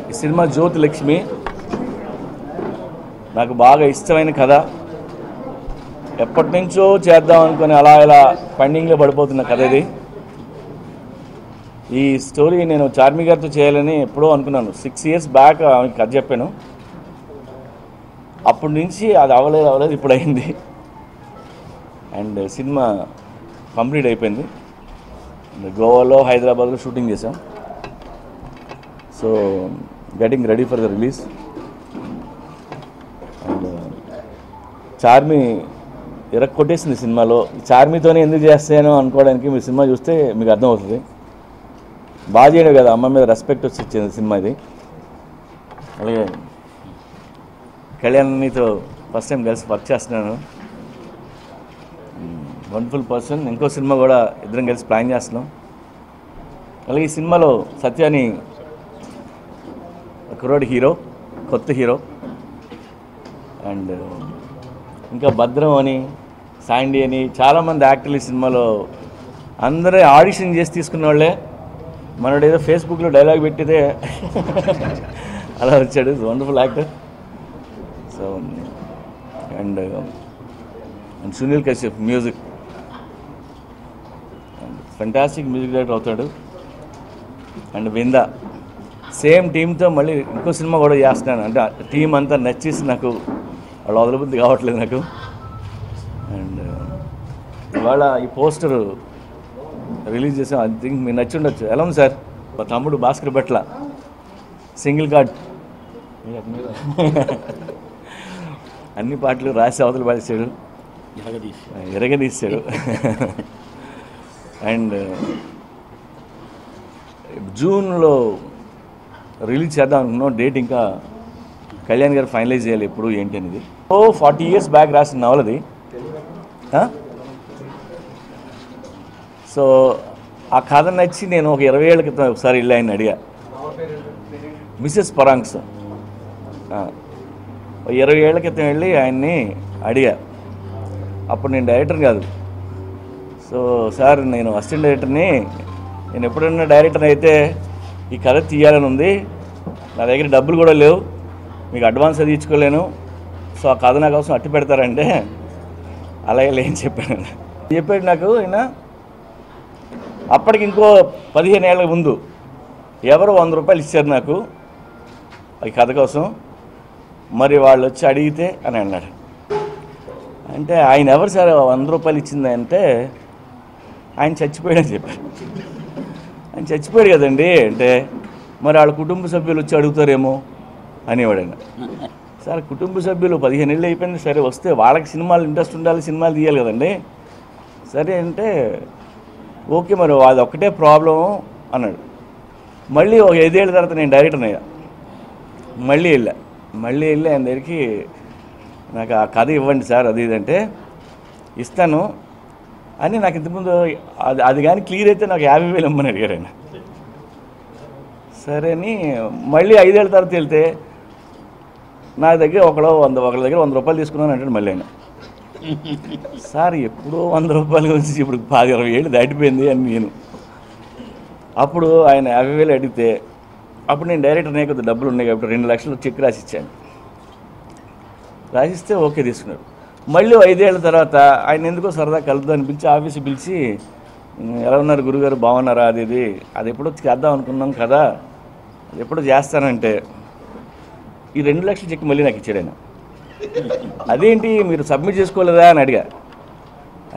ఈ సినిమా జ్యోతిలక్ష్మి నాకు బాగా ఇష్టమైన కథ. ఎప్పటి నుంచో చేద్దాం అనుకుని అలా ఇలా పెండింగ్లో పడిపోతున్న కథ ఇది. ఈ స్టోరీ నేను చార్మి గారితో చేయాలని ఎప్పుడో అనుకున్నాను. 6 years బ్యాక్ ఆమెకి కథ చెప్పాను. అప్పటి నుంచి అది అవ్వలేదు ఇప్పుడు అయింది. అండ్ సినిమా కంప్లీట్ అయిపోయింది. గోవాలో హైదరాబాద్లో షూటింగ్ చేసాం. So getting ready for the release. And Charmi కొట్టేసింది సినిమాలో. చార్మితోనే ఎందుకు చేస్తాను అనుకోవడానికి మీరు సినిమా చూస్తే మీకు అర్థమవుతుంది. బాగా చేయడం కదా, అమ్మ మీద రెస్పెక్ట్ వచ్చి ఇచ్చింది సినిమా ఇది. అలాగే కళ్యాణ్నితో ఫస్ట్ టైం కలిసి వర్క్ చేస్తున్నాను. Wonderful person. ఇంకో సినిమా కూడా ఇద్దరం కలిసి ప్లాన్ చేస్తున్నాం. అలాగే ఈ సినిమాలో సత్యాని కుర్రోడి హీరో, కొత్త హీరో. అండ్ ఇంకా భద్రం అని, శాండీ అని చాలామంది యాక్టర్లు ఈ సినిమాలో అందరూ ఆడిషన్ చేసి తీసుకున్న వాళ్ళే. మనోడు ఏదో ఫేస్బుక్లో డైలాగ్ పెట్టితే అలా వచ్చాడు. Wonderful actor. So and Sunil Kashyap music, fantastic music director అవుతాడు. అండ్ విందా సేమ్ టీంతో మళ్ళీ ఇంకో సినిమా కూడా చేస్తున్నాను. అంటే టీం అంతా నచ్చేసి నాకు వాళ్ళు వదలబుద్ధి కావట్లేదు నాకు. అండ్ ఇవాళ ఈ పోస్టర్ రిలీజ్ చేసాం. ఐ థింక్ మీకు నచ్చి ఉండొచ్చు. ఎలా ఉంది సార్? మా తమ్ముడు భాస్కర్ భట్ల సింగిల్ కార్డ్ అన్ని పాటలు రాసి అవతలు పడేసాడు, ఎరగదీశాడు. అండ్ జూన్లో రిలీజ్ చేద్దాం అనుకున్నాం. డేట్ ఇంకా కళ్యాణ్ గారు ఫైనలైజ్ చేయాలి ఎప్పుడు ఏంటి అనేది. 40 years బ్యాక్ రాసిన నవల అది. సో ఆ కథ నచ్చి నేను ఒక 20 ఏళ్ల క్రితం ఒకసారి వెళ్ళి ఆయన అడిగా, మిసెస్ పరాంగ్స్ 20 ఏళ్ల క్రితం వెళ్ళి ఆయన్ని అడిగా. అప్పుడు నేను డైరెక్టర్ కాదు. సో సార్ నేను అసిస్టెంట్ డైరెక్టర్ని, నేను ఎప్పుడైనా డైరెక్టర్ అయితే ఈ కథ తీయాలని ఉంది, నా దగ్గర డబ్బులు కూడా లేవు, మీకు అడ్వాన్స్ అది ఇచ్చుకోలేను, సో ఆ కథ నా కోసం అట్టి పెడతారంటే అలాగే లేని చెప్పాడు నాకు. అయినా అప్పటికి ఇంకో 15 ఏళ్ళ ముందు ఎవరో 100 రూపాయలు ఇచ్చారు నాకు ఈ కథ కోసం. మరి వాళ్ళు వచ్చి అడిగితే అని అన్నాడు. అంటే ఆయన ఎవరు సార్ 100 రూపాయలు ఇచ్చింది అంటే, ఆయన చచ్చిపోయాడని చెప్పారు. ఆయన చచ్చిపోయాడు కదండి అంటే, మరి వాళ్ళ కుటుంబ సభ్యులు వచ్చి అడుగుతారేమో అనేవాడైనా. సార్ కుటుంబ సభ్యులు 15 ఏళ్ళు అయిపోయింది, సరే వస్తే వాళ్ళకి సినిమాలు ఇంట్రెస్ట్ ఉండాలి, సినిమాలు తీయాలి కదండి. సరే అంటే ఓకే మరి అది ఒక్కటే ప్రాబ్లము అన్నాడు. మళ్ళీ ఒక 5 ఏళ్ళ తర్వాత నేను డైరెక్టర్ అయ్యా. మళ్ళీ వెళ్ళి ఆయన దగ్గరికి, నాకు ఆ కథ ఇవ్వండి సార్ అది ఇదంటే, ఇస్తాను అని నాకు ఇంతకుముందు అది కానీ క్లియర్ అయితే నాకు 50,000 ఇమ్మని అడిగారు ఆయన. సరే అని మళ్ళీ 5 ఏళ్ళ తర్వాత వెళ్తే నా దగ్గర ఒకళ్ళ దగ్గర 100 రూపాయలు తీసుకున్నాను అంటాడు మళ్ళీ ఆయన. సార్ ఎప్పుడో 100 రూపాయలు వచ్చి ఇప్పుడు 10-20 ఏళ్ళు దాటిపోయింది అని నేను. అప్పుడు ఆయన 50,000 అడిగితే, అప్పుడు నేను డైరెక్టర్ అనే కొద్ది డబ్బులు ఉన్నాయి కాబట్టి 2 లక్షలు చెక్ రాసిచ్చాను. రాసిస్తే ఓకే తీసుకున్నాడు. మళ్ళీ 5 ఏళ్ళ తర్వాత ఆయన ఎందుకో సరదా కలుద్దామని పిలిచి ఆఫీస్కి పిలిచి, ఎలా ఉన్నారు గురుగారు, బాగున్నారా, అది ఎప్పుడో చేద్దాం అనుకున్నాం కదా, అది ఎప్పుడో చేస్తానంటే ఈ 2 లక్షల చెక్ మళ్ళీ నాకు ఇచ్చాడు ఆయన. అదేంటి మీరు సబ్మిట్ చేసుకోలేదా అని అడిగా.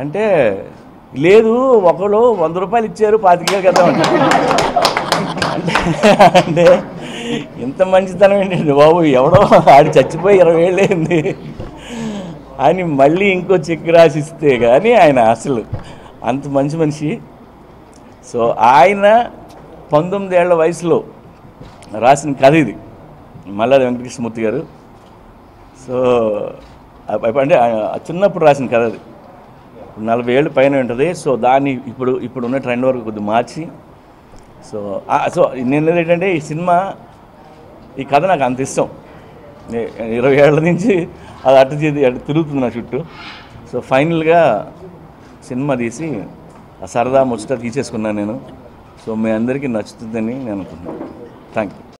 అంటే లేదు, ఒకళ్ళు 100 రూపాయలు ఇచ్చారు, 25,000 కదా అంటే ఇంత మంచితనం ఏంటండి బాబు, ఎవడో ఆడి చచ్చిపోయి 20 ఏళ్ళు అయింది అని మళ్ళీ ఇంకో చెక్ రాసిస్తే కానీ ఆయన అసలు అంత మంచి మనిషి. సో ఆయన 19 ఏళ్ల వయసులో రాసిన కథ ఇది, మల్లాది వెంకటకృష్ణమూర్తి గారు. సో అంటే చిన్నప్పుడు రాసిన కథ అది, 40 ఏళ్ళు పైన ఉంటుంది. సో దాన్ని ఇప్పుడు ఉన్న ట్రెండ్ వరకు కొద్దిగా మార్చి, సో నేను ఏంటంటే ఈ సినిమా, ఈ కథ నాకు అంత ఇష్టం. 20 ఏళ్ల నుంచి అది అటు తిరుగుతుంది నా చుట్టూ. సో ఫైనల్గా సినిమా తీసి ఆ సరదా ముచ్చట తీసేసుకున్నాను నేను. సో మీ అందరికీ నచ్చుతుందని నేను అనుకుంటున్నాను. Thank you.